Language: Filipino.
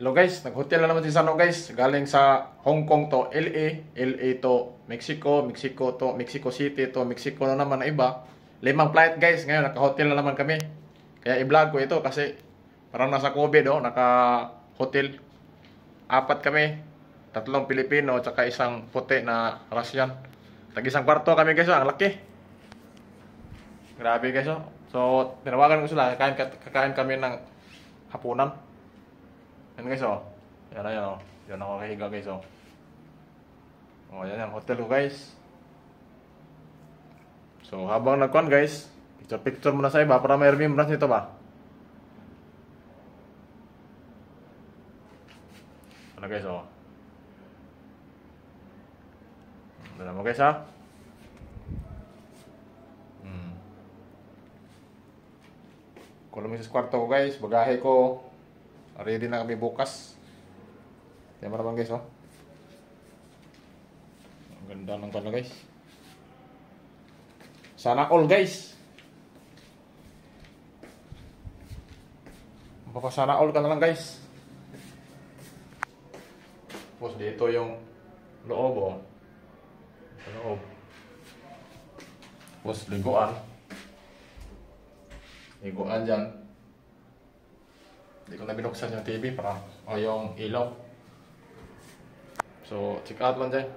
Hello guys, nag-hotel na naman si Sano guys. Galing sa Hong Kong to LA, LA to Mexico, Mexico to Mexico City to Mexico na naman na iba. 5 flight guys, ngayon naka-hotel na naman kami. Kaya i-vlog ko ito kasi parang nasa COVID naka-hotel. 4 kami, 3 Pilipino at saka isang puti na Russian. Tag-isang kwarto kami guys, ang laki. Grabe guys. So, tinawagan ko sila, kakain kami ng hapunan. Yan guys Yan na yan Yan ako kahiga guys yan yung hotel ko guys. So habang nagkuhan guys, picture muna sa iba para may remembrance nito ba. Ano guys Dala mo guys Kulong sa kwarto ko guys, bagahe ko. Ready na kami bukas. Tingnan mo naman guys Ang ganda ng kano guys. Sana all guys. Sana all ka na lang guys. Tapos dito yung loob loob. Tapos liguan dyan. Hindi ko na binuksan yung TV para yung ilaw. So, check out lang dyan.